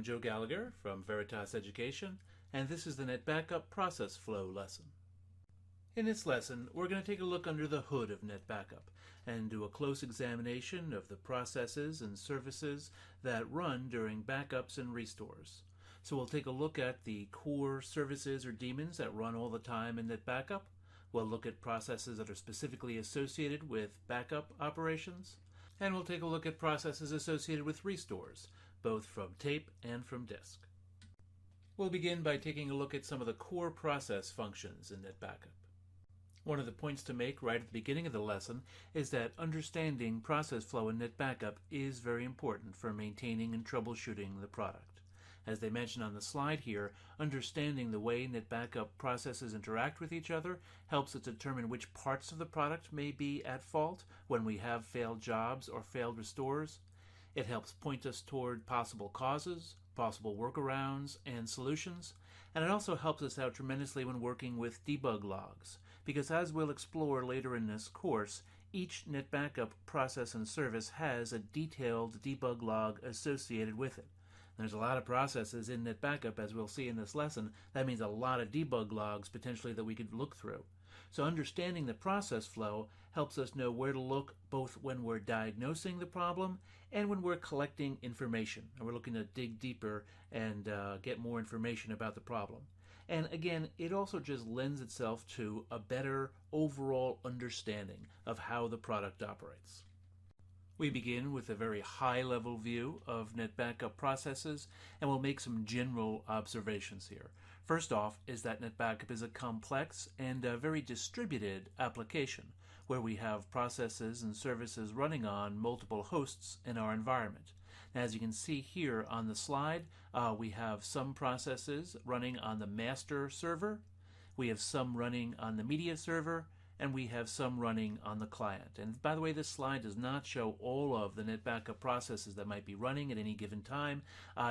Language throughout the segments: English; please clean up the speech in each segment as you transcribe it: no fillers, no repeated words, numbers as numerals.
I'm Joe Gallagher from Veritas Education, and this is the Netbackup process flow lesson. In this lesson, we're going to take a look under the hood of Netbackup and do a close examination of the processes and services that run during backups and restores. So we'll take a look at the core services or daemons that run all the time in Netbackup. We'll look at processes that are specifically associated with backup operations. And we'll take a look at processes associated with restores, both from tape and from disk. We'll begin by taking a look at some of the core process functions in Netbackup. One of the points to make right at the beginning of the lesson is that understanding process flow in Netbackup is very important for maintaining and troubleshooting the product. As they mentioned on the slide here, understanding the way Netbackup processes interact with each other helps us determine which parts of the product may be at fault when we have failed jobs or failed restores. It helps point us toward possible causes, possible workarounds, and solutions. And it also helps us out tremendously when working with debug logs, because as we'll explore later in this course, each Netbackup process and service has a detailed debug log associated with it. There's a lot of processes in Netbackup, as we'll see in this lesson. That means a lot of debug logs potentially that we could look through. So understanding the process flow helps us know where to look both when we're diagnosing the problem and when we're collecting information. And we're looking to dig deeper and get more information about the problem. And again, it also just lends itself to a better overall understanding of how the product operates. We begin with a very high-level view of Netbackup processes, and we'll make some general observations here. First off is that Netbackup is a complex and a very distributed application, where we have processes and services running on multiple hosts in our environment. Now, as you can see here on the slide, we have some processes running on the master server, we have some running on the media server, and we have some running on the client. And by the way, this slide does not show all of the Netbackup processes that might be running at any given time,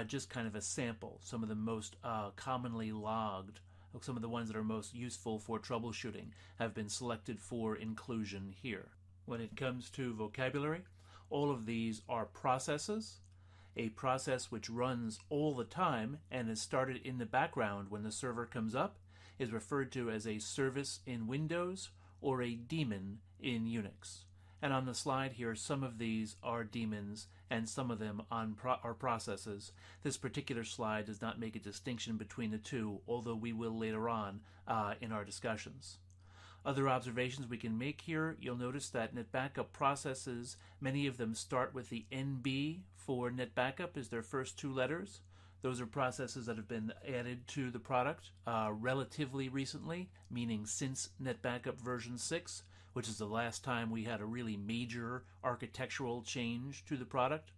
just kind of a sample, some of the most commonly logged, some of the ones that are most useful for troubleshooting have been selected for inclusion here. When it comes to vocabulary, all of these are processes. A process which runs all the time and is started in the background when the server comes up is referred to as a service in Windows or a daemon in Unix. And on the slide here, some of these are daemons and some of them are processes. This particular slide does not make a distinction between the two, although we will later on in our discussions. Other observations we can make here, you'll notice that Netbackup processes, many of them start with the NB for Netbackup as their first two letters. Those are processes that have been added to the product relatively recently, meaning since Netbackup version 6, which is the last time we had a really major architectural change to the product.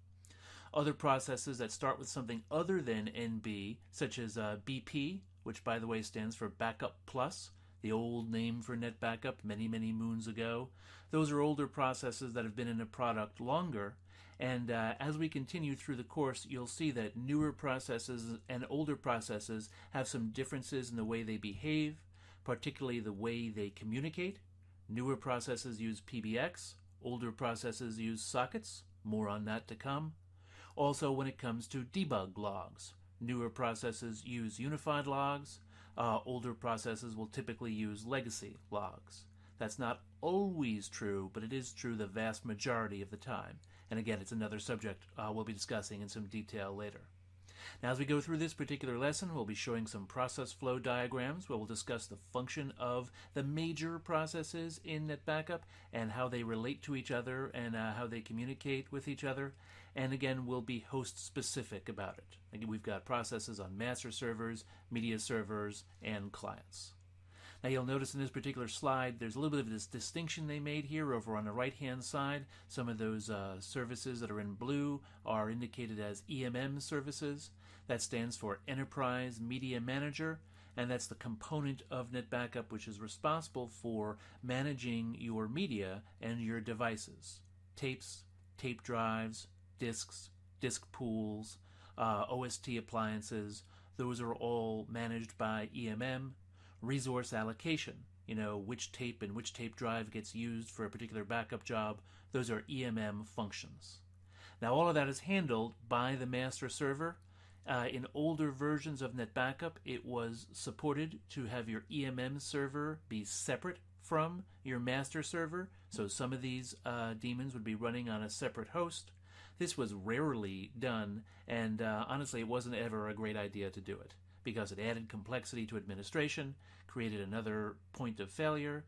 Other processes that start with something other than NB, such as BP, which by the way stands for Backup Plus, the old name for Netbackup many, many moons ago. Those are older processes that have been in a product longer. And as we continue through the course, you'll see that newer processes and older processes have some differences in the way they behave, particularly the way they communicate. Newer processes use PBX, older processes use sockets. More on that to come. Also, when it comes to debug logs, newer processes use unified logs. Older processes will typically use legacy logs. That's not always true, but it is true the vast majority of the time. And again, it's another subject we'll be discussing in some detail later. Now, as we go through this particular lesson, we'll be showing some process flow diagrams where we'll discuss the function of the major processes in Netbackup and how they relate to each other and how they communicate with each other. And again, we'll be host specific about it. Again, we've got processes on master servers, media servers, and clients. Now you'll notice in this particular slide there's a little bit of this distinction they made here over on the right hand side. Some of those services that are in blue are indicated as EMM services. That stands for Enterprise Media Manager, and that's the component of Netbackup which is responsible for managing your media and your devices. Tapes, tape drives, disks, disk pools, OST appliances, those are all managed by EMM. Resource allocation, which tape and which tape drive gets used for a particular backup job, those are EMM functions. Now all of that is handled by the master server, In older versions of NetBackup, it was supported to have your EMM server be separate from your master server, so some of these daemons would be running on a separate host. This was rarely done, and honestly, it wasn't ever a great idea to do it, because it added complexity to administration, created another point of failure,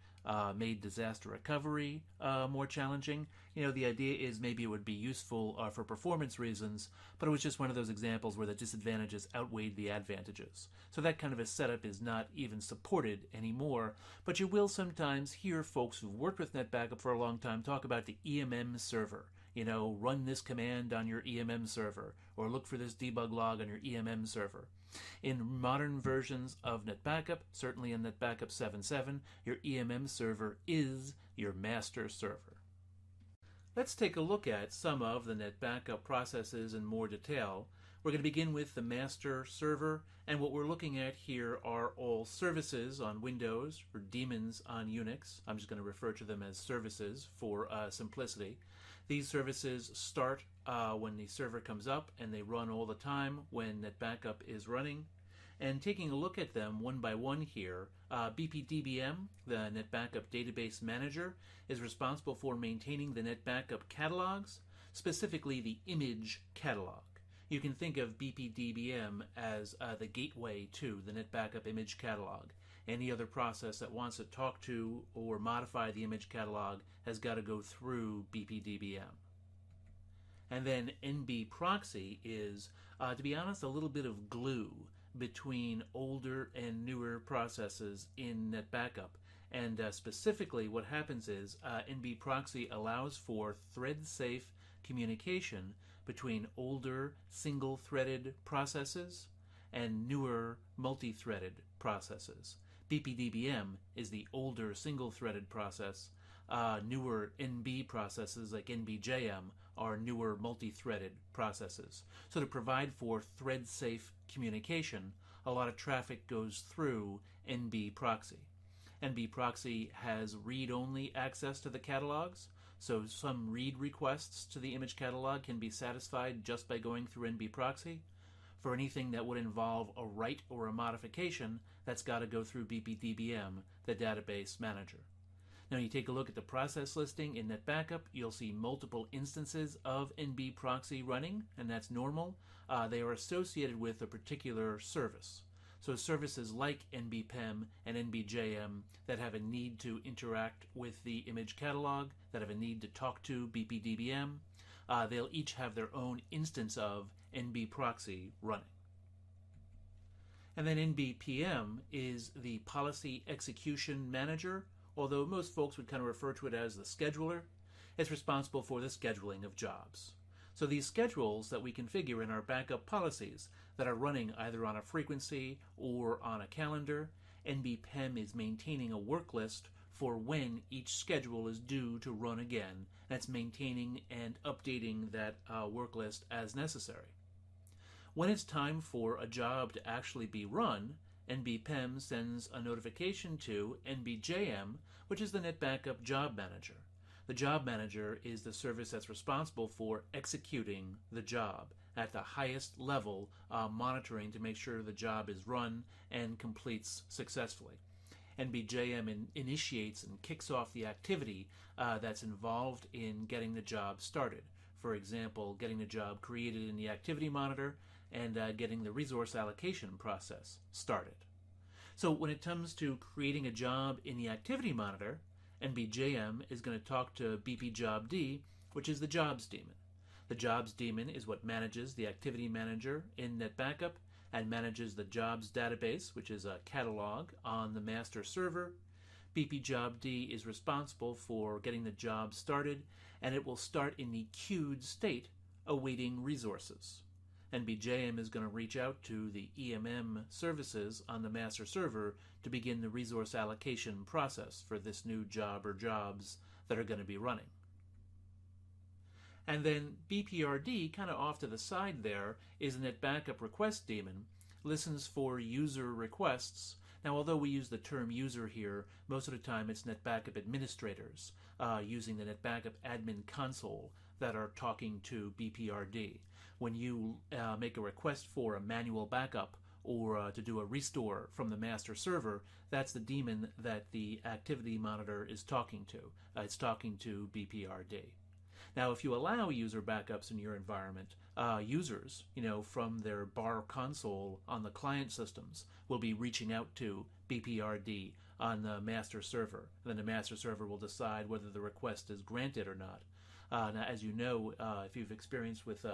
made disaster recovery more challenging. The idea is maybe it would be useful for performance reasons, but it was just one of those examples where the disadvantages outweighed the advantages. So that kind of a setup is not even supported anymore, but you will sometimes hear folks who've worked with NetBackup for a long time talk about the EMM server. Run this command on your EMM server, or look for this debug log on your EMM server. In modern versions of NetBackup, certainly in NetBackup 7.7, your EMM server is your master server. Let's take a look at some of the NetBackup processes in more detail. We're going to begin with the master server, and what we're looking at here are all services on Windows or daemons on Unix. I'm just going to refer to them as services for simplicity. These services start when the server comes up, and they run all the time when NetBackup is running. And taking a look at them one by one here, BPDBM, the NetBackup Database Manager, is responsible for maintaining the NetBackup catalogs, specifically the image catalog. You can think of BPDBM as the gateway to the NetBackup image catalog. Any other process that wants to talk to or modify the image catalog has got to go through BPDBM. And then NBProxy is, to be honest, a little bit of glue between older and newer processes in NetBackup. And specifically what happens is NBProxy allows for thread-safe communication between older single-threaded processes and newer multi-threaded processes. BPDBM is the older single-threaded process. Newer NB processes like NBJM are newer multi-threaded processes. So to provide for thread-safe communication, a lot of traffic goes through NBProxy. NBProxy has read-only access to the catalogs, so some read requests to the image catalog can be satisfied just by going through NBProxy. For anything that would involve a write or a modification, that's got to go through BPDBM, the database manager. Now you take a look at the process listing in NetBackup, you'll see multiple instances of NBProxy running, and that's normal. They are associated with a particular service. So services like NBPEM and NBJM that have a need to interact with the image catalog, that have a need to talk to BPDBM, they'll each have their own instance of NBProxy running. And then NBPM is the Policy Execution Manager, although most folks would kind of refer to it as the scheduler. It's responsible for the scheduling of jobs. So these schedules that we configure in our backup policies that are running either on a frequency or on a calendar, NBPEM is maintaining a work list for when each schedule is due to run again. That's maintaining and updating that work list as necessary. When it's time for a job to actually be run, NBPEM sends a notification to NBJM, which is the NetBackup Job Manager. The Job Manager is the service that's responsible for executing the job at the highest level, monitoring to make sure the job is run and completes successfully. NBJM initiates and kicks off the activity that's involved in getting the job started. For example, getting the job created in the activity monitor and getting the resource allocation process started. So when it comes to creating a job in the activity monitor, NBJM is going to talk to BPJobD, which is the jobs daemon. The jobs daemon is what manages the activity manager in NetBackup and manages the jobs database, which is a catalog on the master server. BPJobD is responsible for getting the job started, and it will start in the queued state awaiting resources. NBJM is going to reach out to the EMM services on the master server to begin the resource allocation process for this new job or jobs that are going to be running. And then BPRD, kind of off to the side there, is a NetBackup request daemon, listens for user requests. Now, although we use the term user here, most of the time it's Netbackup administrators using the Netbackup admin console that are talking to BPRD. When you make a request for a manual backup or to do a restore from the master server, that's the daemon that the activity monitor is talking to. It's talking to BPRD. Now, if you allow user backups in your environment, users, from their bar console on the client systems will be reaching out to BPRD on the master server. And then the master server will decide whether the request is granted or not. Now, as you know, if you've experienced with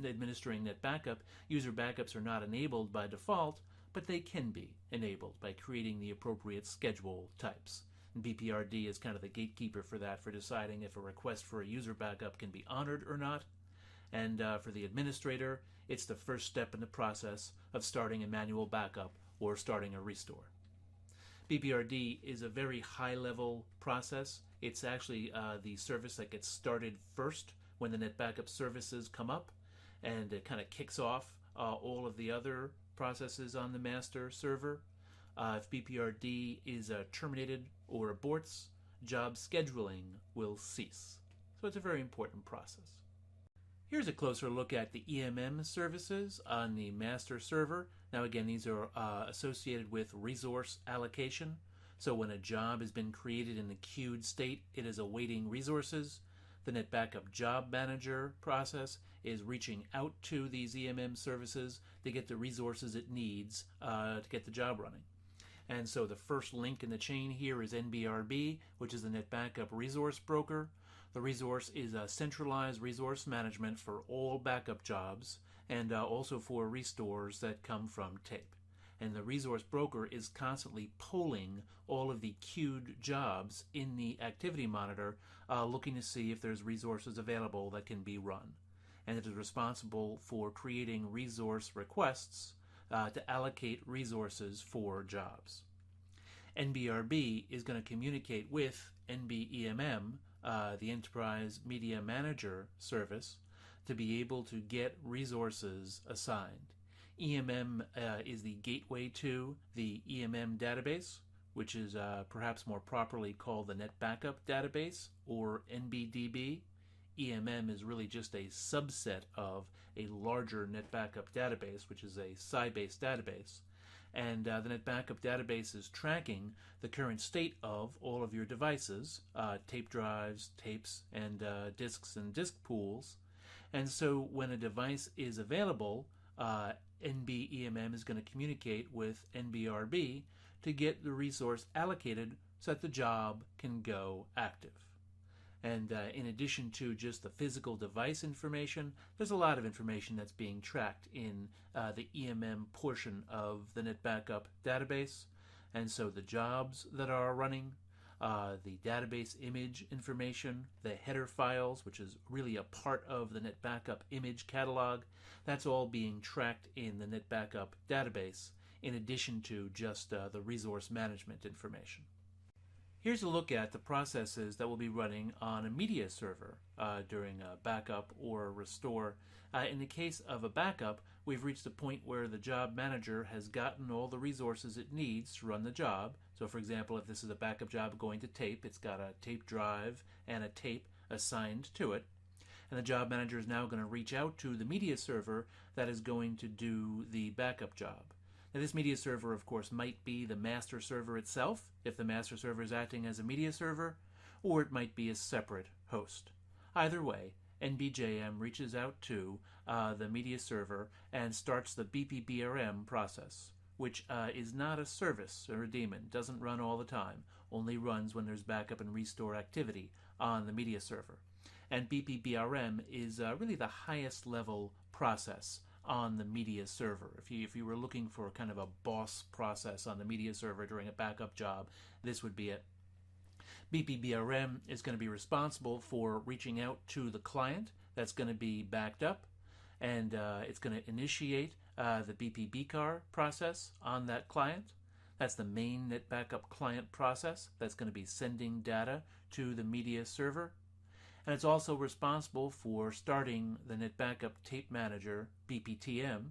administering Netbackup, user backups are not enabled by default, but they can be enabled by creating the appropriate schedule types. And BPRD is kind of the gatekeeper for that, for deciding if a request for a user backup can be honored or not. And for the administrator, it's the first step in the process of starting a manual backup or starting a restore. BPRD is a very high-level process. It's actually the service that gets started first when the Netbackup services come up, and it kind of kicks off all of the other processes on the master server. If BPRD is terminated or aborts, job scheduling will cease. So it's a very important process. Here's a closer look at the EMM services on the master server. Now again, these are associated with resource allocation. So when a job has been created in the queued state, it is awaiting resources. The Netbackup Job Manager process is reaching out to these EMM services to get the resources it needs to get the job running. And so the first link in the chain here is NBRB, which is the Netbackup Resource Broker. The resource is a centralized resource management for all backup jobs and also for restores that come from tape. And the resource broker is constantly polling all of the queued jobs in the activity monitor, looking to see if there's resources available that can be run. And it is responsible for creating resource requests to allocate resources for jobs. NBRB is going to communicate with NBEMM, the Enterprise Media Manager service, to be able to get resources assigned. EMM is the gateway to the EMM database, which is perhaps more properly called the Netbackup database, or NBDB. EMM is really just a subset of a larger Netbackup database, which is a Sybase database. And the Netbackup database is tracking the current state of all of your devices, tape drives, tapes, and disks and disk pools. And so when a device is available, NBEMM is going to communicate with NBRB to get the resource allocated so that the job can go active. And in addition to just the physical device information, there's a lot of information that's being tracked in the EMM portion of the Netbackup database. And so the jobs that are running, the database image information, the header files, which is really a part of the Netbackup image catalog, that's all being tracked in the Netbackup database, in addition to just the resource management information. Here's a look at the processes that will be running on a media server during a backup or a restore. In the case of a backup, we've reached a point where the job manager has gotten all the resources it needs to run the job. So for example, if this is a backup job going to tape, it's got a tape drive and a tape assigned to it. And the job manager is now going to reach out to the media server that is going to do the backup job. Now this media server, of course, might be the master server itself, if the master server is acting as a media server, or it might be a separate host. Either way, NBJM reaches out to the media server and starts the BPBRM process, which is not a service or a daemon, doesn't run all the time, only runs when there's backup and restore activity on the media server. And BPBRM is really the highest level process on the media server. If you were looking for kind of a boss process on the media server during a backup job, this would be it. BPBRM is going to be responsible for reaching out to the client that's going to be backed up, and it's going to initiate the BPBCAR process on that client. That's the main Netbackup client process that's going to be sending data to the media server. And it's also responsible for starting the Netbackup Tape Manager, BPTM.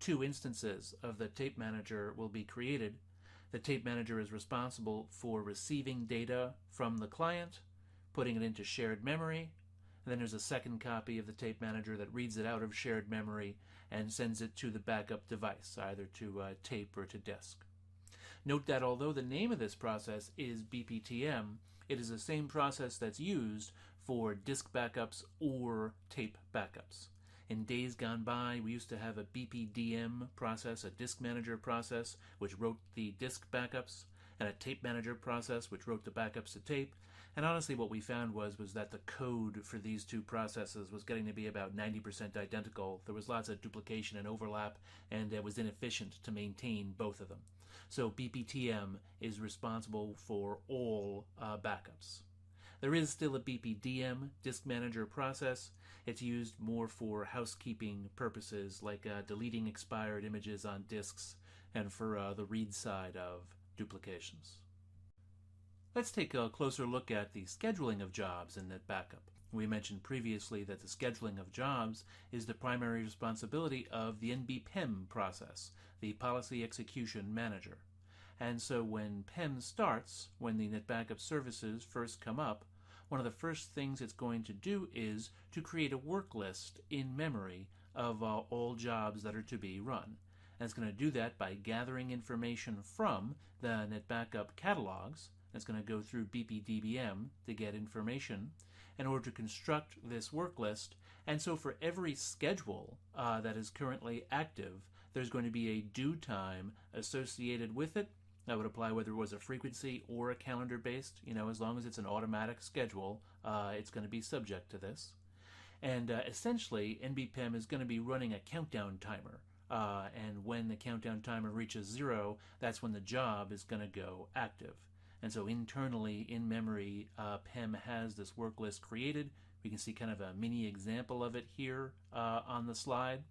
2 instances of the Tape Manager will be created. The tape manager is responsible for receiving data from the client, putting it into shared memory, and then there's a second copy of the tape manager that reads it out of shared memory and sends it to the backup device, either to tape or to disk. Note that although the name of this process is BPTM, it is the same process that's used for disk backups or tape backups. In days gone by, we used to have a BPDM process, a disk manager process, which wrote the disk backups, and a tape manager process, which wrote the backups to tape. And honestly, what we found was that the code for these two processes was getting to be about 90% identical. There was lots of duplication and overlap, and it was inefficient to maintain both of them. So BPTM is responsible for all backups. There is still a BPDM, disk manager process. It's used more for housekeeping purposes, like deleting expired images on disks and for the read side of duplications. Let's take a closer look at the scheduling of jobs in Netbackup. We mentioned previously that the scheduling of jobs is the primary responsibility of the NBPEM process, the Policy Execution Manager. And so when PEM starts, when the Netbackup services first come up, one of the first things it's going to do is to create a work list in memory of all jobs that are to be run. And it's going to do that by gathering information from the Netbackup catalogs. It's going to go through BPDBM to get information in order to construct this work list. And so for every schedule that is currently active, there's going to be a due time associated with it. That would apply whether it was a frequency or a calendar-based. As long as it's an automatic schedule, it's going to be subject to this. And essentially, NBPEM is going to be running a countdown timer. And when the countdown timer reaches 0, that's when the job is going to go active. And so internally, in memory, PEM has this work list created. We can see kind of a mini example of it here on the slide.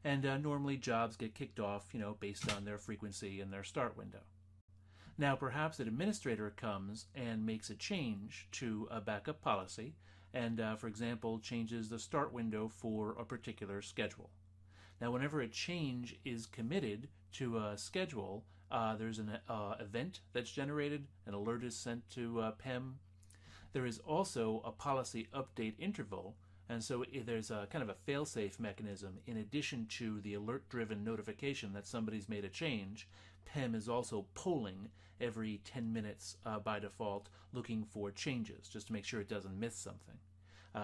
And normally jobs get kicked off, based on their frequency and their start window. Now perhaps an administrator comes and makes a change to a backup policy and, for example, changes the start window for a particular schedule. Now whenever a change is committed to a schedule, there's an event that's generated, an alert is sent to PEM. There is also a policy update interval, and so there's a kind of a fail-safe mechanism. In addition to the alert-driven notification that somebody's made a change, PEM is also polling every 10 minutes by default, looking for changes, just to make sure it doesn't miss something.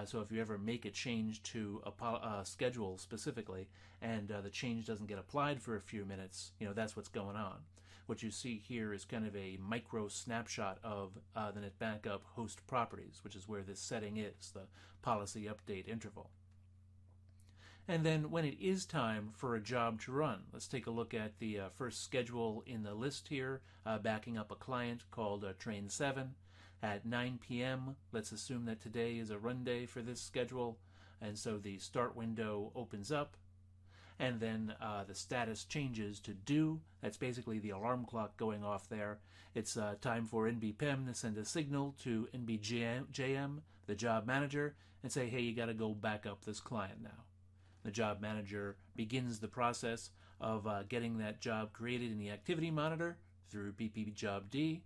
So if you ever make a change to a schedule specifically, and the change doesn't get applied for a few minutes, that's what's going on. What you see here is kind of a micro snapshot of the Netbackup host properties, which is where this setting is, the policy update interval. And then when it is time for a job to run, let's take a look at the first schedule in the list here, backing up a client called Train 7. At 9 p.m., let's assume that today is a run day for this schedule, and so the start window opens up, and then the status changes to due. That's basically the alarm clock going off there. It's time for NBPEM to send a signal to NBJM, the job manager, and say, hey, you got to go back up this client now. The job manager begins the process of getting that job created in the activity monitor through BPJobD.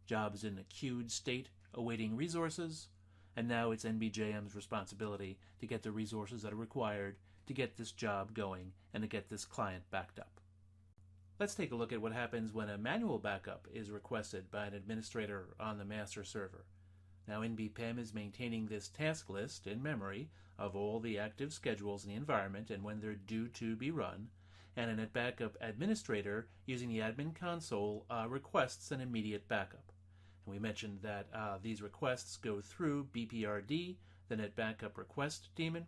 Job is in a queued state awaiting resources, and now it's NBJM's responsibility to get the resources that are required to get this job going and to get this client backed up. Let's take a look at what happens when a manual backup is requested by an administrator on the master server. Now NBPEM is maintaining this task list in memory of all the active schedules in the environment and when they're due to be run, and a Netbackup administrator using the admin console requests an immediate backup. And we mentioned that these requests go through BPRD, the Netbackup request daemon.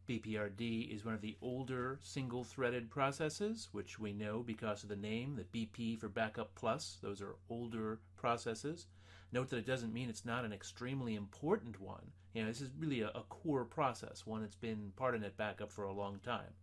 BPRD is one of the older single-threaded processes, which we know because of the name, the BP for Backup Plus. Those are older processes. Note that it doesn't mean it's not an extremely important one. This is really a core process, one that's been part of Netbackup for a long time.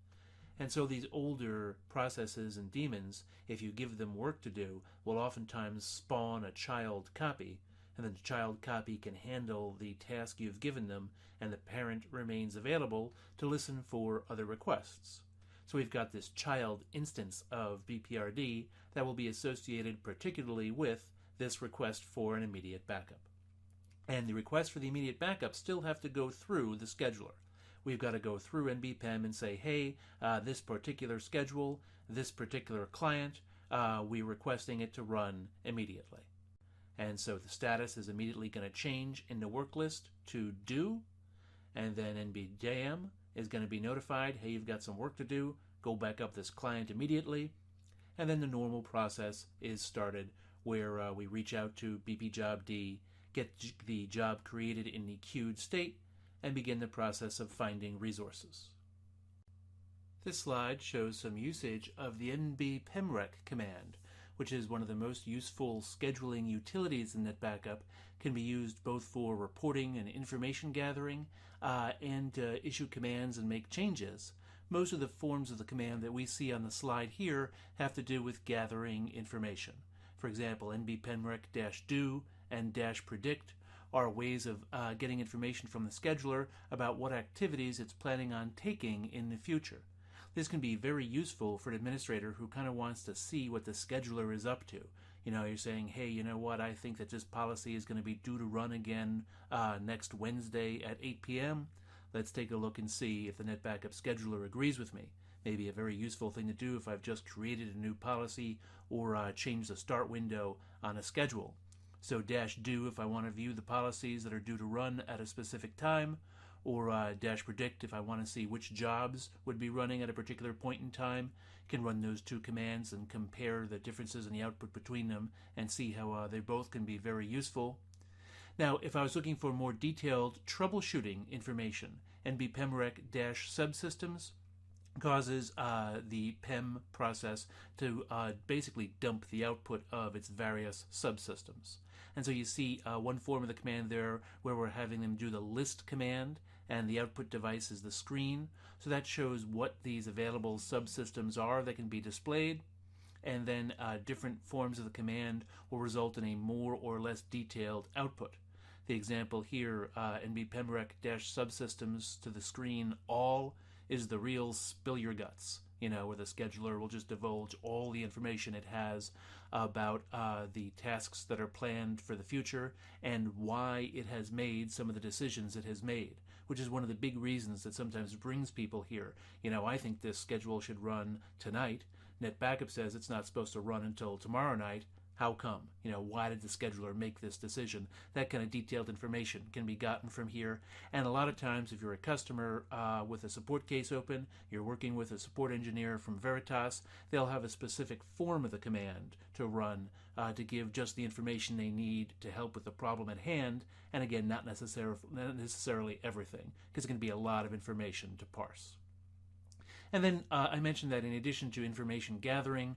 And so these older processes and daemons, if you give them work to do, will oftentimes spawn a child copy, and then the child copy can handle the task you've given them, and the parent remains available to listen for other requests. So we've got this child instance of BPRD that will be associated particularly with this request for an immediate backup. And the requests for the immediate backup still have to go through the scheduler. We've got to go through NBPEM and say, hey, this particular schedule, this particular client, we're requesting it to run immediately. And so the status is immediately going to change in the work list to do, and then NBJM is going to be notified, hey, you've got some work to do, go back up this client immediately, and then the normal process is started where we reach out to BPJobD, get the job created in the queued state, and begin the process of finding resources. This slide shows some usage of the nbpemrec command, which is one of the most useful scheduling utilities in Netbackup. Can be used both for reporting and information gathering, and issue commands and make changes. Most of the forms of the command that we see on the slide here have to do with gathering information. For example, nbpemrec-do and -predict are ways of getting information from the scheduler about what activities it's planning on taking in the future. This can be very useful for an administrator who kind of wants to see what the scheduler is up to. You know, you're saying, hey, you know what, I think that this policy is going to be due to run again next Wednesday at 8 p.m. Let's take a look and see if the Netbackup scheduler agrees with me. Maybe a very useful thing to do if I've just created a new policy or changed the start window on a schedule. So -do if I want to view the policies that are due to run at a specific time, or -predict if I want to see which jobs would be running at a particular point in time. You can run those two commands and compare the differences in the output between them and see how they both can be very useful. Now, if I was looking for more detailed troubleshooting information, nbpemrec-subsystems causes the PEM process to basically dump the output of its various subsystems. And so you see one form of the command there where we're having them do the list command, and the output device is the screen. So that shows what these available subsystems are that can be displayed. And then different forms of the command will result in a more or less detailed output. The example here, nbpemrec-subsystems to the screen all is the real spill your guts, you know, where the scheduler will just divulge all the information it has about the tasks that are planned for the future and why it has made some of the decisions it has made, which is one of the big reasons that sometimes brings people here. You know, I think this schedule should run tonight. Netbackup says it's not supposed to run until tomorrow night. How come? You know, why did the scheduler make this decision? That kind of detailed information can be gotten from here. And a lot of times, if you're a customer with a support case open, you're working with a support engineer from Veritas, they'll have a specific form of the command to run to give just the information they need to help with the problem at hand. And again, not necessarily everything, because it can be a lot of information to parse. And then I mentioned that in addition to information gathering,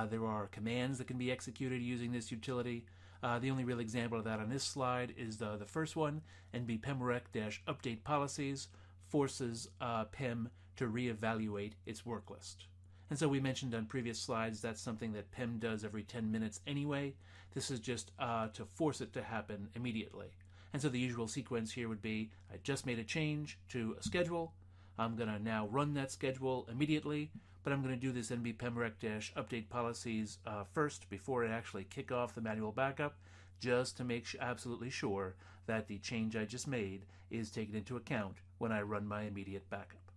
there are commands that can be executed using this utility. The only real example of that on this slide is the first one, nbpemrec-update policies forces PEM to reevaluate its work list. And so we mentioned on previous slides that's something that PEM does every 10 minutes anyway. This is just to force it to happen immediately. And so the usual sequence here would be, I just made a change to a schedule. I'm going to now run that schedule immediately, but I'm going to do this nbpemrec-update policies first before I actually kick off the manual backup, just to make absolutely sure that the change I just made is taken into account when I run my immediate backup.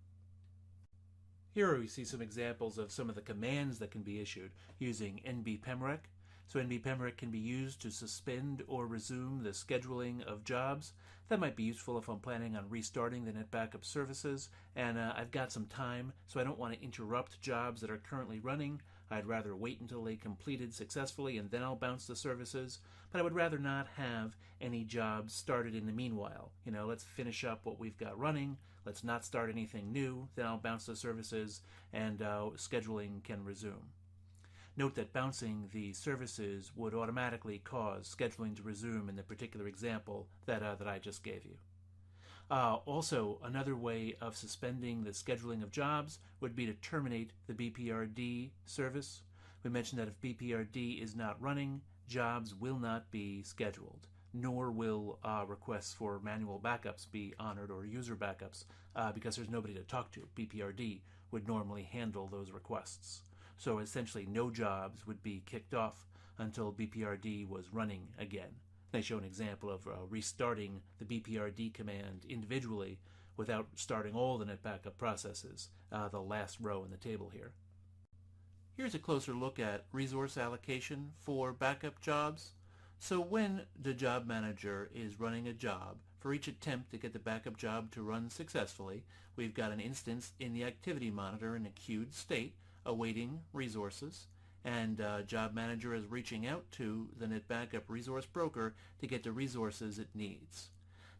Here we see some examples of some of the commands that can be issued using nbpemrec. So nbpemrec can be used to suspend or resume the scheduling of jobs. That might be useful if I'm planning on restarting the Netbackup services and I've got some time, so I don't want to interrupt jobs that are currently running. I'd rather wait until they completed successfully and then I'll bounce the services, but I would rather not have any jobs started in the meanwhile. You know, let's finish up what we've got running, let's not start anything new, then I'll bounce the services and scheduling can resume. Note that bouncing the services would automatically cause scheduling to resume in the particular example that I just gave you. Also, another way of suspending the scheduling of jobs would be to terminate the BPRD service. We mentioned that if BPRD is not running, jobs will not be scheduled. nor will requests for manual backups be honored or user backups because there's nobody to talk to. BPRD would normally handle those requests. So essentially no jobs would be kicked off until BPRD was running again. They show an example of restarting the BPRD command individually without starting all the NetBackup processes, the last row in the table here. Here's a closer look at resource allocation for backup jobs. So when the job manager is running a job, for each attempt to get the backup job to run successfully, we've got an instance in the activity monitor in a queued state awaiting resources, and job manager is reaching out to the NetBackup resource broker to get the resources it needs.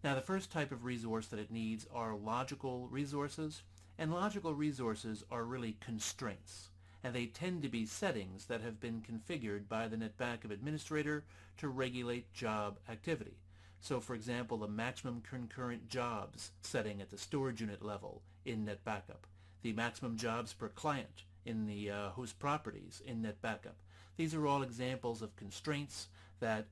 Now the first type of resource that it needs are logical resources, and logical resources are really constraints, and they tend to be settings that have been configured by the NetBackup administrator to regulate job activity. So for example, the maximum concurrent jobs setting at the storage unit level in NetBackup, the maximum jobs per client in the host properties in NetBackup. These are all examples of constraints that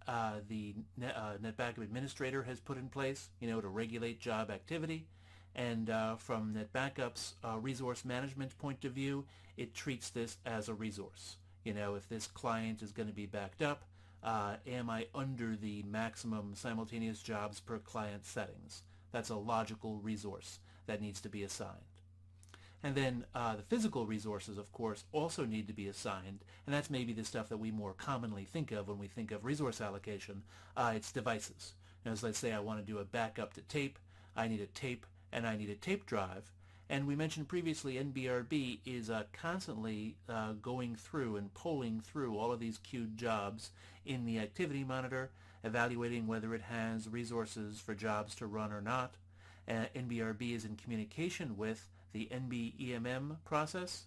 the NetBackup administrator has put in place, to regulate job activity. And from NetBackup's resource management point of view, it treats this as a resource. If this client is going to be backed up, am I under the maximum simultaneous jobs per client settings? That's a logical resource that needs to be assigned. And then the physical resources, of course, also need to be assigned, and that's maybe the stuff that we more commonly think of when we think of resource allocation. It's devices. So let's say I want to do a backup to tape. I need a tape, and I need a tape drive. And we mentioned previously NBRB is constantly going through and polling through all of these queued jobs in the activity monitor, evaluating whether it has resources for jobs to run or not. NBRB is in communication with the NBEMM process,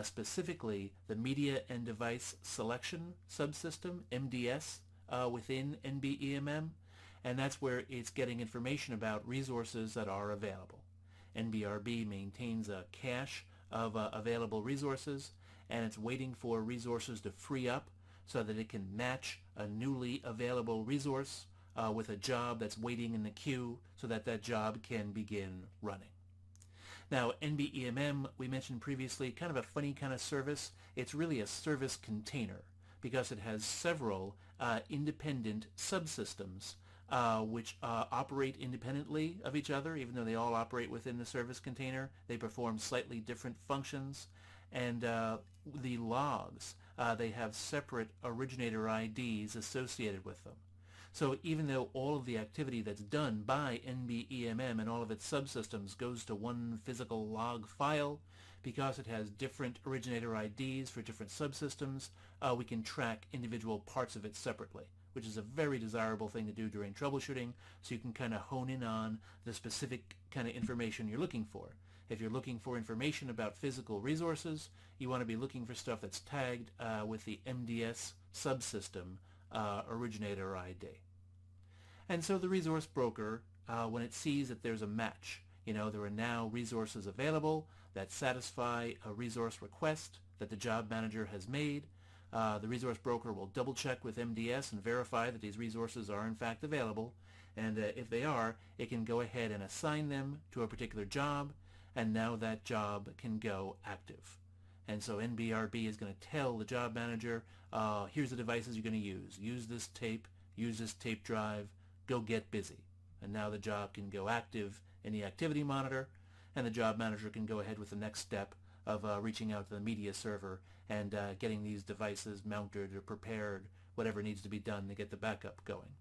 specifically the Media and Device Selection Subsystem, MDS, within NBEMM, and that's where it's getting information about resources that are available. NBRB maintains a cache of available resources, and it's waiting for resources to free up so that it can match a newly available resource with a job that's waiting in the queue so that that job can begin running. Now, NBEMM, we mentioned previously, kind of a funny kind of service. It's really a service container because it has several independent subsystems which operate independently of each other, even though they all operate within the service container. They perform slightly different functions. And the logs, they have separate originator IDs associated with them. So even though all of the activity that's done by NBEMM and all of its subsystems goes to one physical log file, because it has different originator IDs for different subsystems, we can track individual parts of it separately, which is a very desirable thing to do during troubleshooting, so you can kind of hone in on the specific kind of information you're looking for. If you're looking for information about physical resources, you want to be looking for stuff that's tagged with the MDS subsystem originator ID. And so the resource broker, when it sees that there's a match, there are now resources available that satisfy a resource request that the job manager has made, the resource broker will double check with MDS and verify that these resources are in fact available, and if they are, it can go ahead and assign them to a particular job, and now that job can go active. And so NBRB is going to tell the job manager, here's the devices you're going to use. Use this tape drive, go get busy. And now the job can go active in the activity monitor, and the job manager can go ahead with the next step of reaching out to the media server and getting these devices mounted or prepared, whatever needs to be done to get the backup going.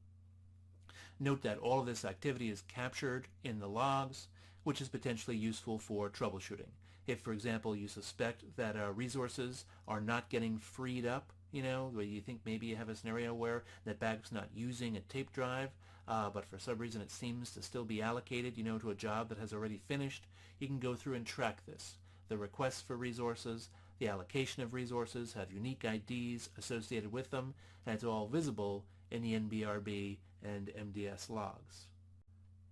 Note that all of this activity is captured in the logs, which is potentially useful for troubleshooting. If, for example, you suspect that resources are not getting freed up, where you think maybe you have a scenario where NetBackup's not using a tape drive, but for some reason it seems to still be allocated, to a job that has already finished, you can go through and track this. The requests for resources, the allocation of resources have unique IDs associated with them, and it's all visible in the NBRB and MDS logs.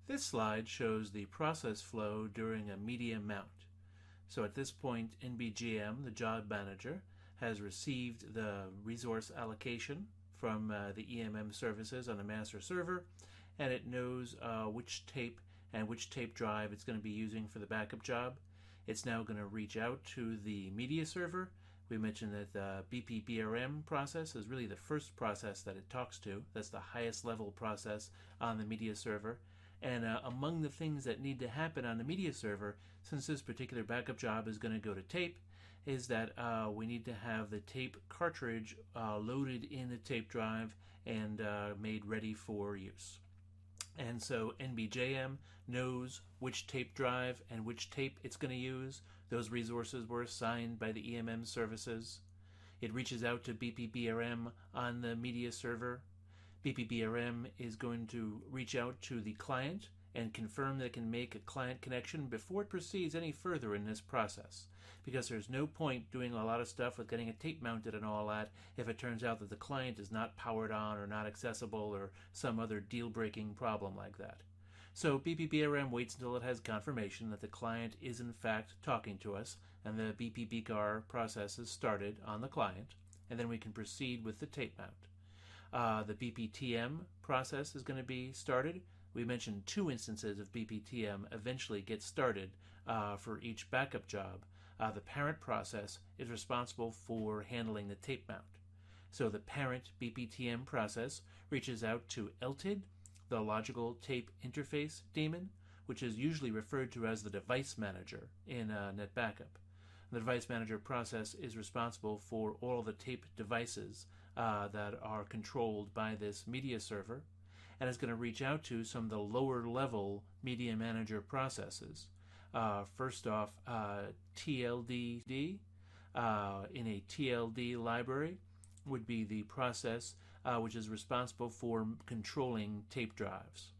This slide shows the process flow during a media mount. So at this point, NBGM, the job manager, has received the resource allocation from the EMM services on the master server, and it knows which tape and which tape drive it's going to be using for the backup job. It's now going to reach out to the media server. We mentioned that the BPBRM process is really the first process that it talks to. That's the highest level process on the media server. And among the things that need to happen on the media server, since this particular backup job is going to go to tape, is that we need to have the tape cartridge loaded in the tape drive and made ready for use. And so NBJM knows which tape drive and which tape it's going to use. Those resources were assigned by the EMM services. It reaches out to BPBRM on the media server. BPBRM is going to reach out to the client and confirm that it can make a client connection before it proceeds any further in this process. Because there's no point doing a lot of stuff with getting a tape mounted and all that if it turns out that the client is not powered on or not accessible or some other deal-breaking problem like that. So BPBRM waits until it has confirmation that the client is in fact talking to us and the BPBCAR process is started on the client, and then we can proceed with the tape mount. The BPTM process is going to be started. We mentioned 2 instances of BPTM eventually get started for each backup job. The parent process is responsible for handling the tape mount. So the parent BPTM process reaches out to LTID, the Logical Tape Interface daemon, which is usually referred to as the device manager in Netbackup. The device manager process is responsible for all the tape devices that are controlled by this media server, and is going to reach out to some of the lower level media manager processes. First off, TLDD. In a TLD library would be the process which is responsible for controlling tape drives.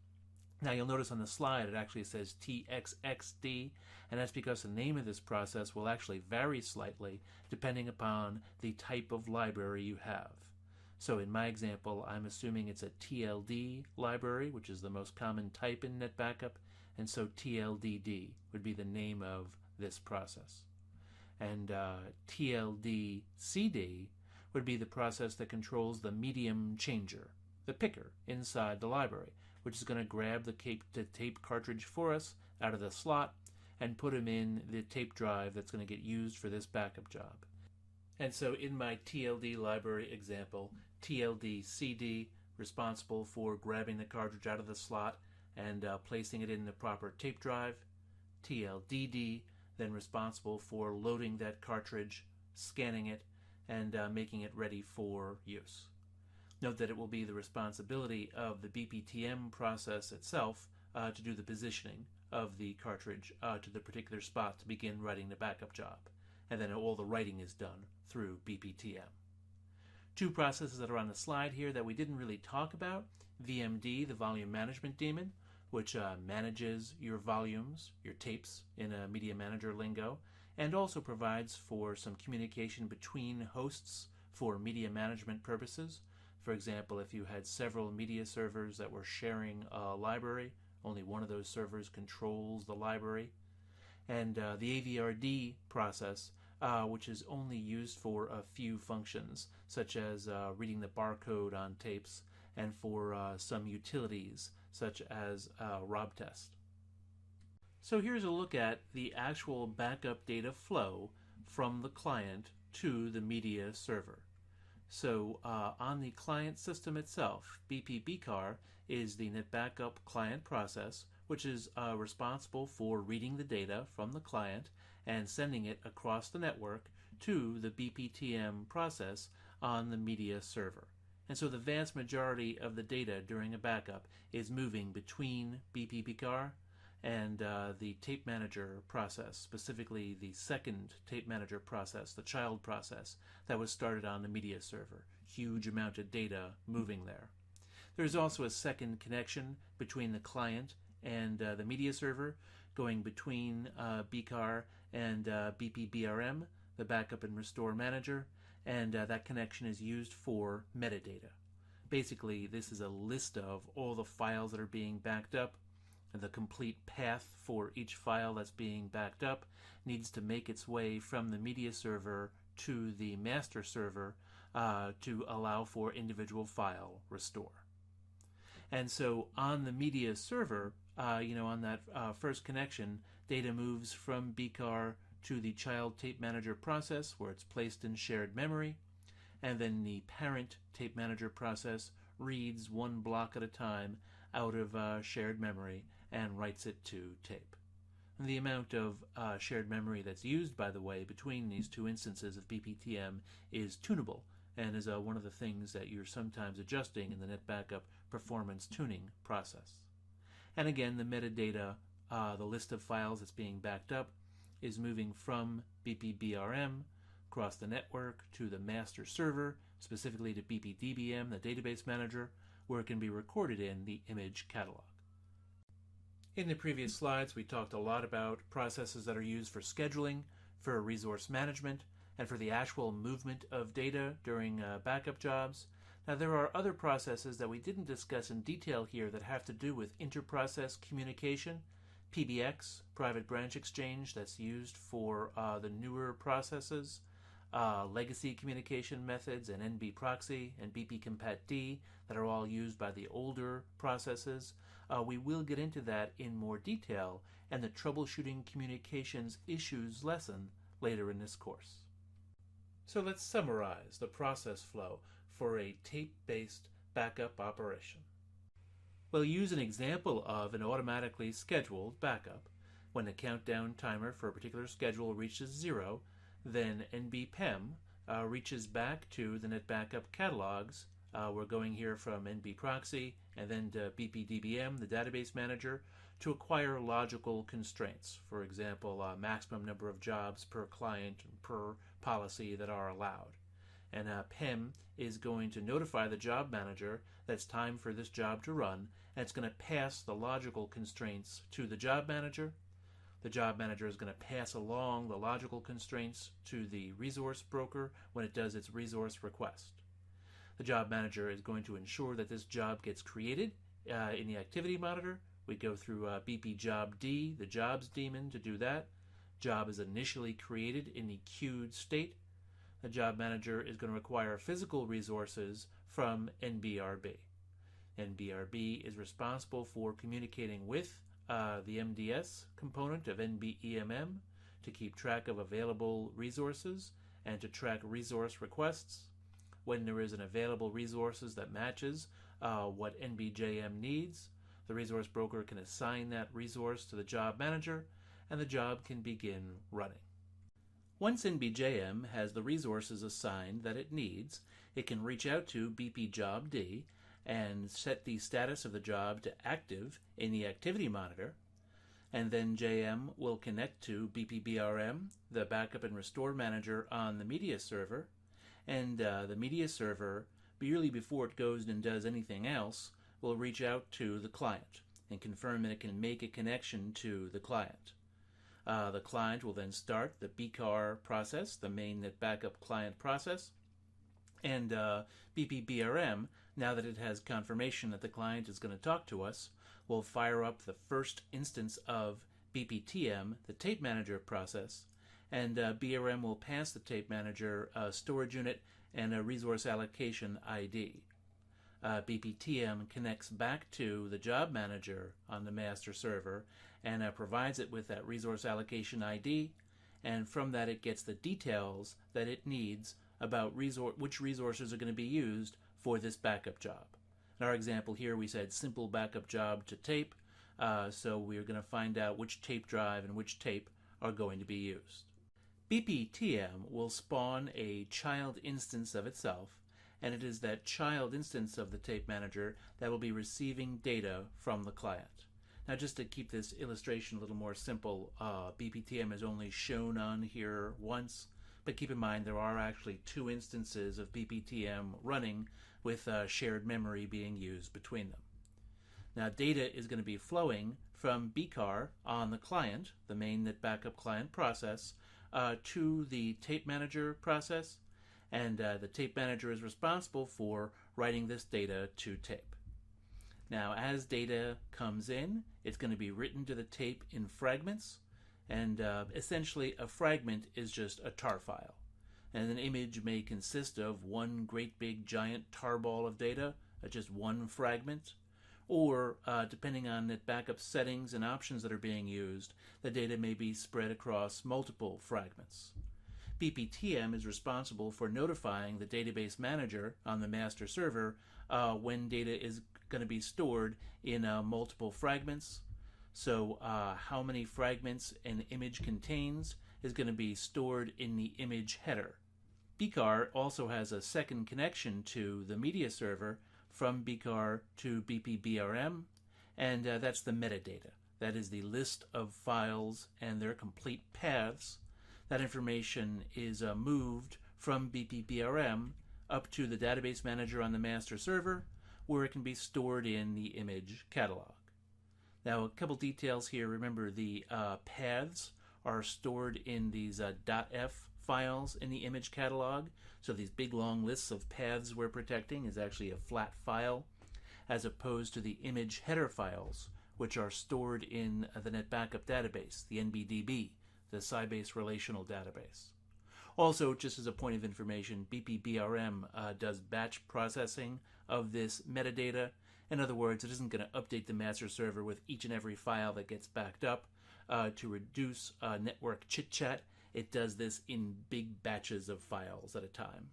Now you'll notice on the slide it actually says TXXD, and that's because the name of this process will actually vary slightly depending upon the type of library you have. So in my example, I'm assuming it's a TLD library, which is the most common type in Netbackup, and so TLDD would be the name of this process. And TLDCD would be the process that controls the medium changer, the picker inside the library, which is going to grab the tape cartridge for us out of the slot and put them in the tape drive that's going to get used for this backup job. And so in my TLD library example, TLDCD responsible for grabbing the cartridge out of the slot and placing it in the proper tape drive. TLDD then responsible for loading that cartridge, scanning it, and making it ready for use. Note that it will be the responsibility of the BPTM process itself to do the positioning of the cartridge to the particular spot to begin writing the backup job. And then all the writing is done through BPTM. 2 processes that are on the slide here that we didn't really talk about. VMD, the volume management daemon, which manages your volumes, your tapes in a media manager lingo, and also provides for some communication between hosts for media management purposes. For example, if you had several media servers that were sharing a library, only one of those servers controls the library. And the AVRD process, which is only used for a few functions, such as reading the barcode on tapes, and for some utilities, such as robtest. So here's a look at the actual backup data flow from the client to the media server. So on the client system itself, BPBCAR is the Netbackup client process, which is responsible for reading the data from the client and sending it across the network to the BPTM process on the media server. And so the vast majority of the data during a backup is moving between BPBCAR and the tape manager process, specifically the second tape manager process, the child process that was started on the media server. Huge amount of data moving there. There's also a second connection between the client and the media server, going between BCAR and BPBRM, the backup and restore manager, and that connection is used for metadata. Basically, this is a list of all the files that are being backed up, and the complete path for each file that's being backed up needs to make its way from the media server to the master server to allow for individual file restore. And so on the media server, on that first connection, data moves from BCAR to the child tape manager process where it's placed in shared memory, and then the parent tape manager process reads one block at a time out of shared memory and writes it to tape. And the amount of shared memory that's used, by the way, between these two instances of BPTM is tunable and is one of the things that you're sometimes adjusting in the Netbackup performance tuning process. And again, the metadata, the list of files that's being backed up, is moving from BPBRM across the network to the master server, specifically to BPDBM, the database manager, where it can be recorded in the image catalog. In the previous slides, we talked a lot about processes that are used for scheduling, for resource management, and for the actual movement of data during backup jobs. Now, there are other processes that we didn't discuss in detail here that have to do with interprocess communication, PBX, private branch exchange, that's used for the newer processes, legacy communication methods, and NB proxy and BPCompat-D that are all used by the older processes. We will get into that in more detail and the troubleshooting communications issues lesson later in this course. So let's summarize the process flow for a tape-based backup operation. We'll use an example of an automatically scheduled backup. When the countdown timer for a particular schedule reaches 0, then NBPEM reaches back to the Netbackup catalogs. We're going here from NB proxy and then to BPDBM, the database manager, to acquire logical constraints. For example, maximum number of jobs per client and per policy that are allowed. And PEM is going to notify the job manager that it's time for this job to run, and it's going to pass the logical constraints to the job manager. The job manager is going to pass along the logical constraints to the resource broker when it does its resource request. The job manager is going to ensure that this job gets created in the activity monitor. We go through BPJobD, the jobs daemon, to do that. Job is initially created in the queued state. The job manager is going to require physical resources from NBRB. NBRB is responsible for communicating with the MDS component of NBEMM to keep track of available resources and to track resource requests. When there is an available resources that matches what NBJM needs, the resource broker can assign that resource to the job manager and the job can begin running. Once NBJM has the resources assigned that it needs, it can reach out to BPJobD and set the status of the job to active in the activity monitor, and then JM will connect to BPBRM, the backup and restore manager on the media server, and the media server, really before it goes and does anything else, will reach out to the client and confirm that it can make a connection to the client. The client will then start the BCAR process, the main Netbackup client process, and BPBRM, now that it has confirmation that the client is going to talk to us, will fire up the first instance of BPTM, the tape manager process, and BRM will pass the tape manager a storage unit and a resource allocation ID. BPTM connects back to the job manager on the master server and provides it with that resource allocation ID, and from that it gets the details that it needs about which resources are going to be used for this backup job. In our example here we said simple backup job to tape, so we're going to find out which tape drive and which tape are going to be used. BPTM will spawn a child instance of itself, and it is that child instance of the tape manager that will be receiving data from the client. Now, just to keep this illustration a little more simple, BPTM is only shown on here once, but keep in mind there are actually two instances of BPTM running with shared memory being used between them. Now, data is going to be flowing from BCAR on the client, the main Netbackup client process, to the tape manager process, and the tape manager is responsible for writing this data to tape. Now, as data comes in, it's going to be written to the tape in fragments, and essentially a fragment is just a tar file. and an image may consist of one great big giant tarball of data, just one fragment, or depending on Netbackup settings and options that are being used, the data may be spread across multiple fragments. BPTM is responsible for notifying the database manager on the master server when data is going to be stored in multiple fragments. So how many fragments an image contains is going to be stored in the image header. BCAR also has a second connection to the media server from BCAR to BPBRM, and that's the metadata. That is the list of files and their complete paths. That information is moved from BPBRM up to the database manager on the master server, where it can be stored in the image catalog. Now, a couple details here. Remember, the paths are stored in these .f files in the image catalog. So these big long lists of paths we're protecting is actually a flat file, as opposed to the image header files, which are stored in the Netbackup database, the NBDB, the Sybase relational database. Also, just as a point of information, BPBRM does batch processing of this metadata. In other words, it isn't going to update the master server with each and every file that gets backed up to reduce network chit-chat. It does this in big batches of files at a time.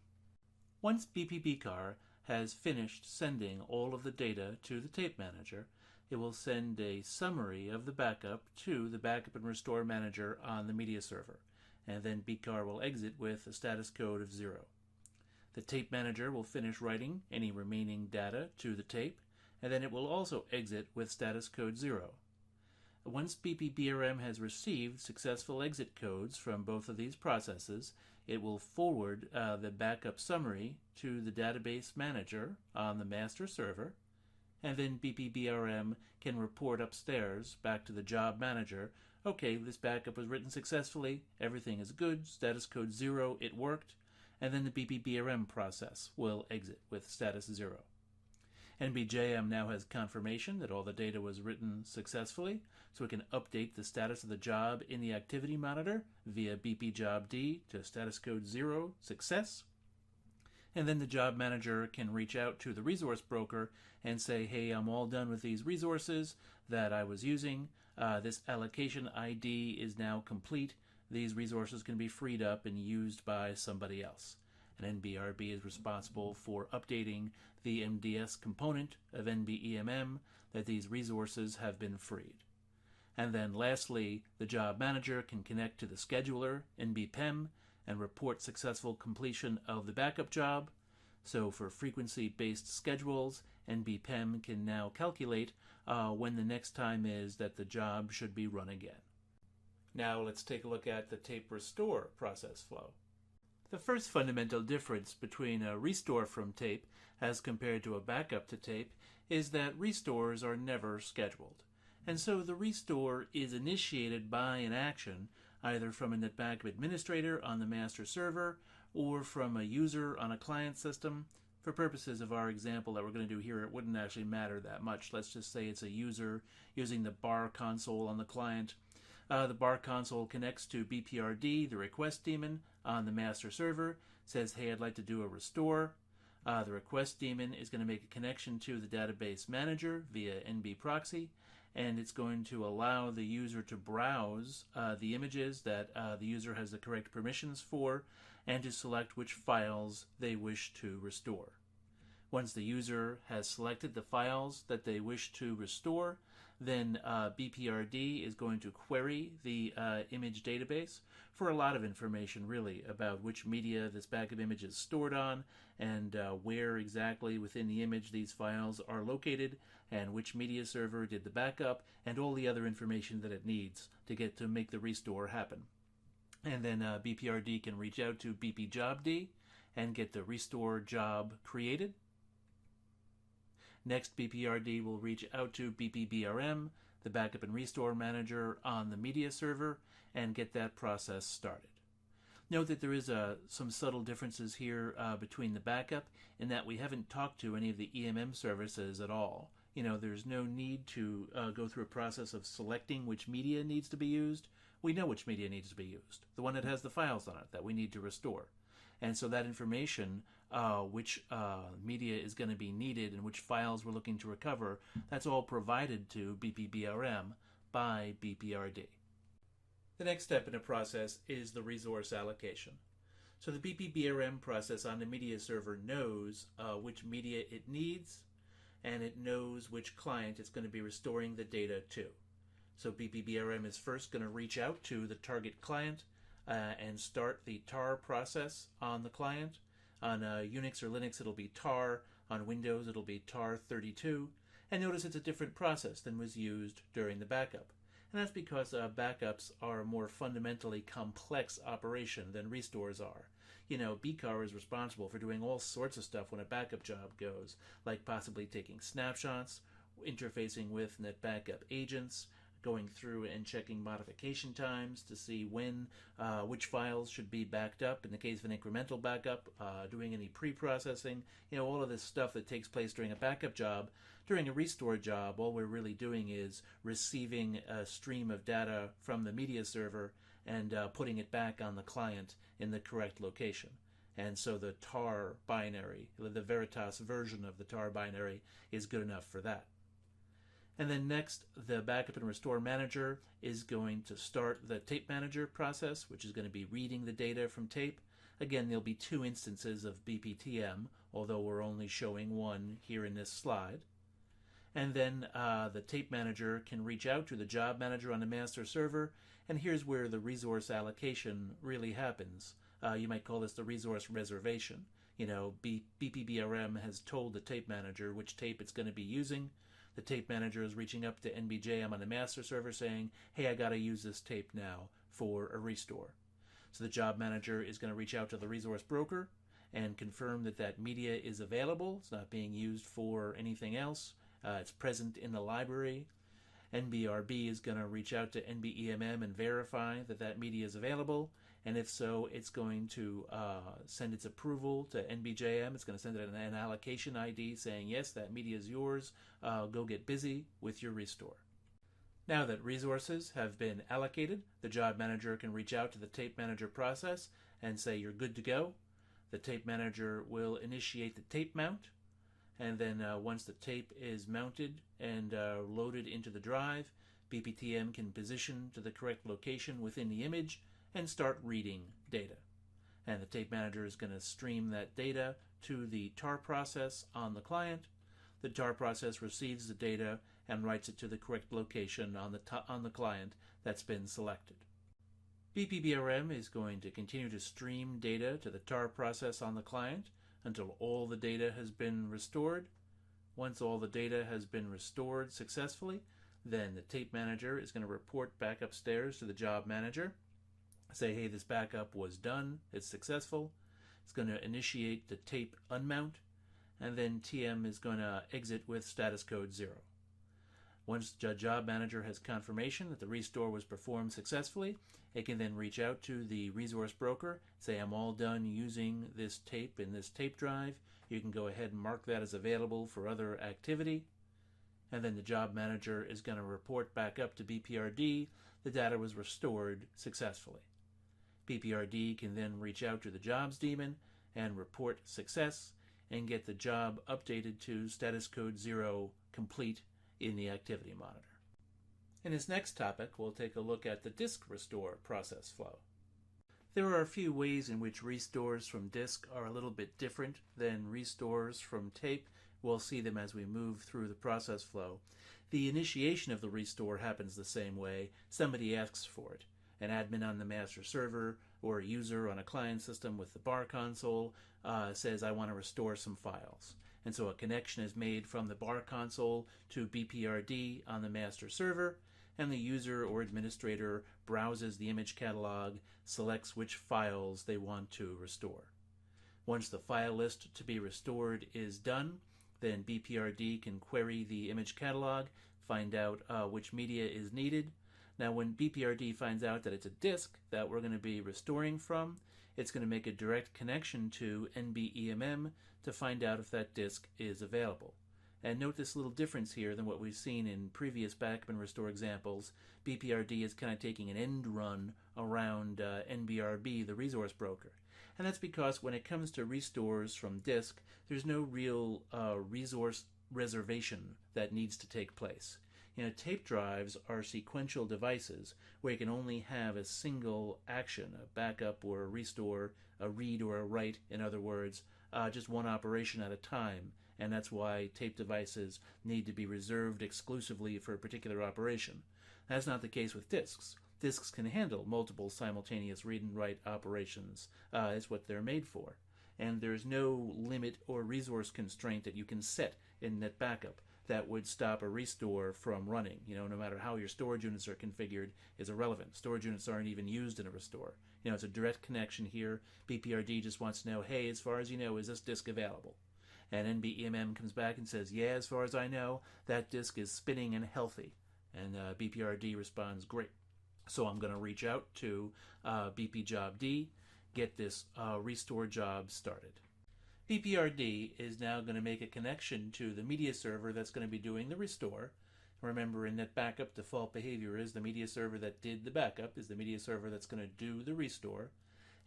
Once BPBCAR has finished sending all of the data to the tape manager, it will send a summary of the backup to the backup and restore manager on the media server, and then BCAR will exit with a status code of 0. The tape manager will finish writing any remaining data to the tape, and then it will also exit with status code 0. Once BPBRM has received successful exit codes from both of these processes, it will forward the backup summary to the database manager on the master server, and then BPBRM can report upstairs back to the job manager, okay, this backup was written successfully, everything is good, status code 0, it worked, and then the BPBRM process will exit with status 0. NBJM now has confirmation that all the data was written successfully, so it can update the status of the job in the activity monitor via BPJobD to status code 0, success. And then the job manager can reach out to the resource broker and say, hey, I'm all done with these resources that I was using. This allocation ID is now complete. These resources can be freed up and used by somebody else. And NBRB is responsible for updating the MDS component of NBEMM that these resources have been freed. And then lastly, the job manager can connect to the scheduler, NBPEM, and report successful completion of the backup job. So for frequency-based schedules, NBPEM can now calculate when the next time is that the job should be run again. Now let's take a look at the tape restore process flow. The first fundamental difference between a restore from tape as compared to a backup to tape is that restores are never scheduled. And so the restore is initiated by an action either from a Netbackup administrator on the master server or from a user on a client system. For purposes of our example that we're going to do here, it wouldn't actually matter that much. Let's just say it's a user using the bar console on the client. The bar console connects to BPRD, the request daemon, on the master server, says, hey, I'd like to do a restore. The request daemon is going to make a connection to the database manager via NB proxy, and it's going to allow the user to browse the images that the user has the correct permissions for, and to select which files they wish to restore. Once the user has selected the files that they wish to restore, then BPRD is going to query the image database for a lot of information, really, about which media this backup image is stored on, and where exactly within the image these files are located, and which media server did the backup, and all the other information that it needs to make the restore happen. And then BPRD can reach out to BPJobD and get the restore job created. Next, BPRD will reach out to BPBRM, the backup and restore manager on the media server, and get that process started. Note that there is some subtle differences here between the backup in that we haven't talked to any of the EMM services at all. There's no need to go through a process of selecting which media needs to be used. We know which media needs to be used, the one that has the files on it that we need to restore. And so that information, which media is going to be needed and which files we're looking to recover, that's all provided to BPBRM by BPRD. The next step in a process is the resource allocation. So the BPBRM process on the media server knows which media it needs, and it knows which client it's going to be restoring the data to. So BPBRM is first going to reach out to the target client and start the tar process on the client. On Unix or Linux it'll be tar, on Windows it'll be tar 32, and notice it's a different process than was used during the backup. And that's because backups are a more fundamentally complex operation than restores are. You know, BCAR is responsible for doing all sorts of stuff when a backup job goes, like possibly taking snapshots, interfacing with Netbackup agents, going through and checking modification times to see when, which files should be backed up in the case of an incremental backup, doing any pre-processing, you know, all of this stuff that takes place during a backup job. During a restore job, all we're really doing is receiving a stream of data from the media server and putting it back on the client in the correct location. And so the tar binary, the Veritas version of the tar binary, is good enough for that. And then next, the backup and restore manager is going to start the tape manager process, which is going to be reading the data from tape. Again, there'll be two instances of BPTM, although we're only showing one here in this slide. And then the tape manager can reach out to the job manager on the master server, and here's where the resource allocation really happens. You might call this the resource reservation. You know, BPBRM has told the tape manager which tape it's going to be using. The tape manager is reaching up to NBJM on the master server saying, hey, I got to use this tape now for a restore. So the job manager is going to reach out to the resource broker and confirm that that media is available. It's not being used for anything else. It's present in the library. NBRB is going to reach out to NBEMM and verify that that media is available. And if so, it's going to send its approval to NBJM. It's going to send it an allocation ID saying, yes, that media is yours. Go get busy with your restore. Now that resources have been allocated, the job manager can reach out to the tape manager process and say, you're good to go. The tape manager will initiate the tape mount. And then once the tape is mounted and loaded into the drive, BPTM can position to the correct location within the image and start reading data. And the tape manager is going to stream that data to the tar process on the client. The tar process receives the data and writes it to the correct location on the client that's been selected. BPBRM is going to continue to stream data to the tar process on the client until all the data has been restored. Once all the data has been restored successfully, then the tape manager is going to report back upstairs to the job manager, say, hey, this backup was done, it's successful. It's going to initiate the tape unmount, and then TM is going to exit with status code 0. Once the job manager has confirmation that the restore was performed successfully, it can then reach out to the resource broker, say, I'm all done using this tape in this tape drive. You can go ahead and mark that as available for other activity. And then the job manager is going to report back up to BPRD the data was restored successfully. BPRD can then reach out to the jobs daemon and report success and get the job updated to status code 0 complete in the activity monitor. In this next topic, we'll take a look at the disk restore process flow. There are a few ways in which restores from disk are a little bit different than restores from tape. We'll see them as we move through the process flow. The initiation of the restore happens the same way. Somebody asks for it. An admin on the master server or a user on a client system with the bar console says, I want to restore some files. And so a connection is made from the bar console to BPRD on the master server, and the user or administrator browses the image catalog, selects which files they want to restore. Once the file list to be restored is done, then BPRD can query the image catalog, find out which media is needed. Now when BPRD finds out that it's a disk that we're going to be restoring from, it's going to make a direct connection to NBEMM to find out if that disk is available. And note this little difference here than what we've seen in previous backup and restore examples. BPRD is kind of taking an end run around NBRB, the resource broker. And that's because when it comes to restores from disk, there's no real resource reservation that needs to take place. Tape drives are sequential devices where you can only have a single action, a backup or a restore, a read or a write, in other words, just one operation at a time. And that's why tape devices need to be reserved exclusively for a particular operation. That's not the case with disks. Disks can handle multiple simultaneous read and write operations. It's what they're made for. And there's no limit or resource constraint that you can set in Netbackup that would stop a restore from running. No matter how your storage units are configured is irrelevant. Storage units aren't even used in a restore. It's a direct connection here. BPRD just wants to know, hey, as far as you know, is this disk available? And NBEMM comes back and says, yeah, as far as I know, that disk is spinning and healthy. And BPRD responds, great. So I'm going to reach out to BPJobD, get this restore job started. BPRD is now going to make a connection to the media server that's going to be doing the restore. Remember, in Netbackup, default behavior is the media server that did the backup is the media server that's going to do the restore.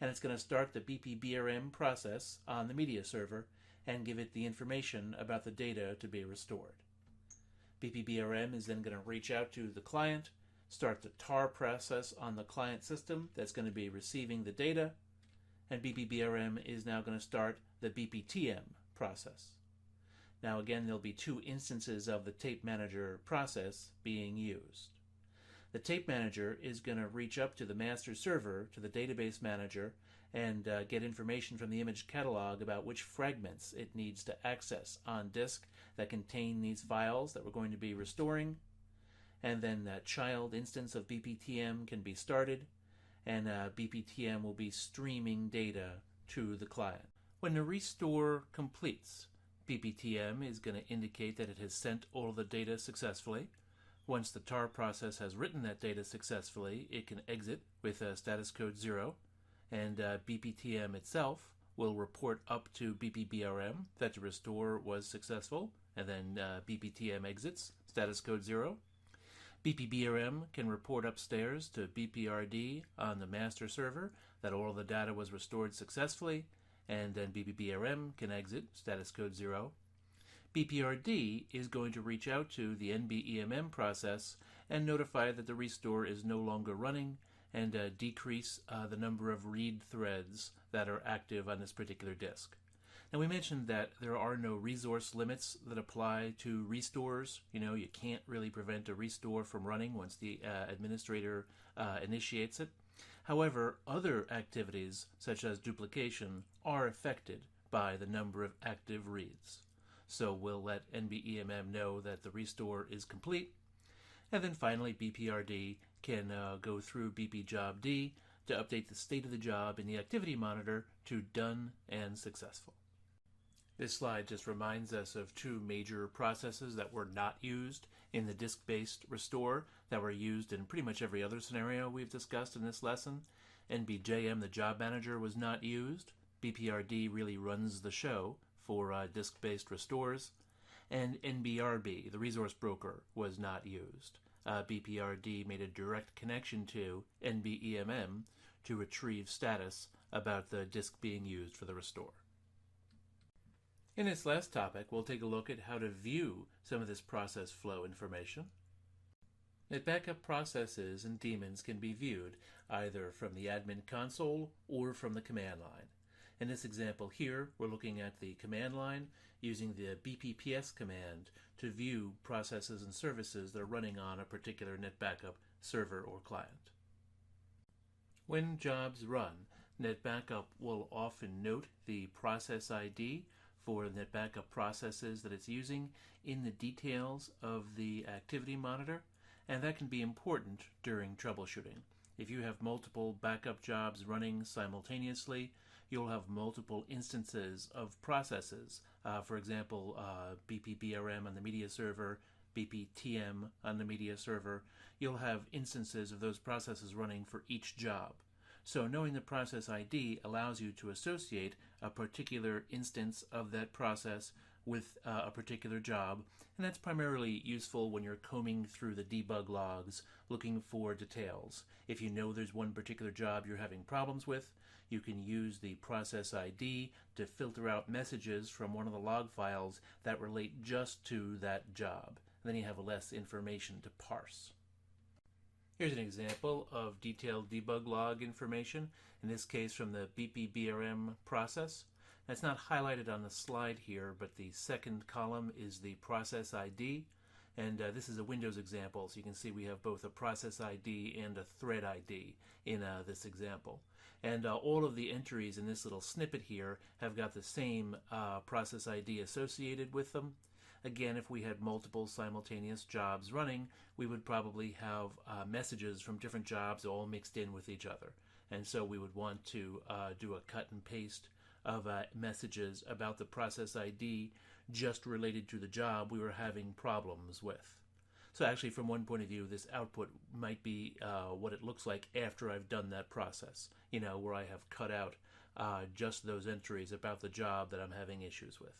And it's going to start the BPBRM process on the media server and give it the information about the data to be restored. BPBRM is then going to reach out to the client, start the tar process on the client system that's going to be receiving the data, and BPBRM is now going to start the BPTM process. Now again, there'll be two instances of the tape manager process being used. The tape manager is going to reach up to the master server, to the database manager, and get information from the image catalog about which fragments it needs to access on disk that contain these files that we're going to be restoring. And then that child instance of BPTM can be started, and BPTM will be streaming data to the client. When the restore completes, BPTM is going to indicate that it has sent all the data successfully. Once the tar process has written that data successfully, it can exit with status code 0, and BPTM itself will report up to BPBRM that the restore was successful, and then BPTM exits, status code 0. BPBRM can report upstairs to BPRD on the master server that all the data was restored successfully, and then BPBRM can exit, status code 0. BPRD is going to reach out to the NBEMM process and notify that the restore is no longer running and decrease the number of read threads that are active on this particular disk. Now, we mentioned that there are no resource limits that apply to restores. You can't really prevent a restore from running once the administrator initiates it. However, other activities, such as duplication, are affected by the number of active reads. So we'll let NBEMM know that the restore is complete. And then finally, BPRD can go through BPJobD to update the state of the job in the activity monitor to done and successful. This slide just reminds us of two major processes that were not used in the disk-based restore that were used in pretty much every other scenario we've discussed in this lesson. NBJM, the job manager, was not used. BPRD really runs the show for disk-based restores. And NBRB, the resource broker, was not used. BPRD made a direct connection to NBEMM to retrieve status about the disk being used for the restore. In this last topic, we'll take a look at how to view some of this process flow information. Netbackup processes and daemons can be viewed either from the admin console or from the command line. In this example here, we're looking at the command line using the BPPS command to view processes and services that are running on a particular Netbackup server or client. When jobs run, Netbackup will often note the process ID for Netbackup processes that it's using in the details of the activity monitor, and that can be important during troubleshooting. If you have multiple backup jobs running simultaneously, you'll have multiple instances of processes. For example, BPBRM on the media server, BPTM on the media server. You'll have instances of those processes running for each job. So knowing the process ID allows you to associate a particular instance of that process with a particular job, and that's primarily useful when you're combing through the debug logs looking for details. If you know there's one particular job you're having problems with, you can use the process ID to filter out messages from one of the log files that relate just to that job. And then you have less information to parse. Here's an example of detailed debug log information, in this case from the BPBRM process. That's not highlighted on the slide here, but the second column is the process ID, and this is a Windows example, so you can see we have both a process ID and a thread ID in this example. And all of the entries in this little snippet here have got the same process ID associated with them. Again, if we had multiple simultaneous jobs running, we would probably have messages from different jobs all mixed in with each other. And so we would want to do a cut and paste of messages about the process ID just related to the job we were having problems with. So actually, from one point of view, this output might be what it looks like after I've done that process, where I have cut out just those entries about the job that I'm having issues with.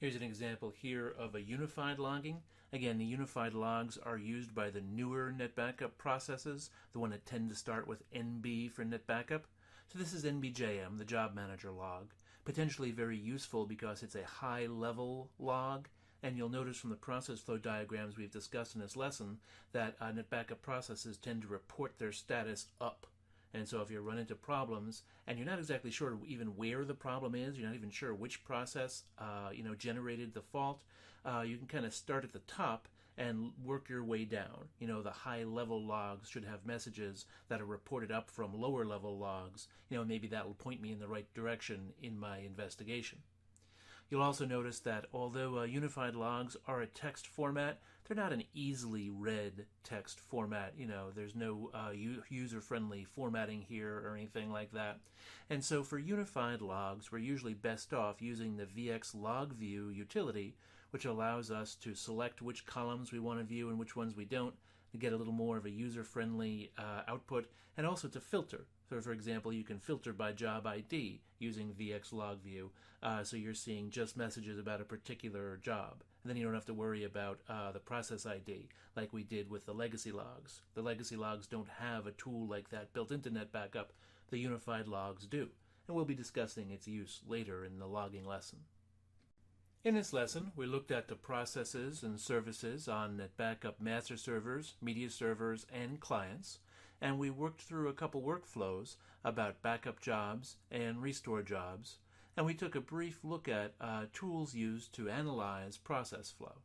Here's an example here of a unified logging. Again, the unified logs are used by the newer Netbackup processes, the one that tend to start with NB for Netbackup. So this is NBJM, the job manager log, potentially very useful because it's a high-level log, and you'll notice from the process flow diagrams we've discussed in this lesson that Netbackup processes tend to report their status up. And so if you run into problems and you're not exactly sure even where the problem is, you're not even sure which process generated the fault, you can kind of start at the top and work your way down. The high-level logs should have messages that are reported up from lower-level logs. Maybe that will point me in the right direction in my investigation. You'll also notice that although unified logs are a text format, they're not an easily read text format. There's no user-friendly formatting here or anything like that. And so for unified logs, we're usually best off using the VxLogView utility, which allows us to select which columns we want to view and which ones we don't, to get a little more of a user-friendly output, and also to filter. So for example, you can filter by job ID using VxLogView, so you're seeing just messages about a particular job. And then you don't have to worry about the process ID like we did with the legacy logs. The legacy logs don't have a tool like that built into Netbackup. The unified logs do. And we'll be discussing its use later in the logging lesson. In this lesson, we looked at the processes and services on Netbackup master servers, media servers, and clients, and we worked through a couple workflows about backup jobs and restore jobs, and we took a brief look at tools used to analyze process flow.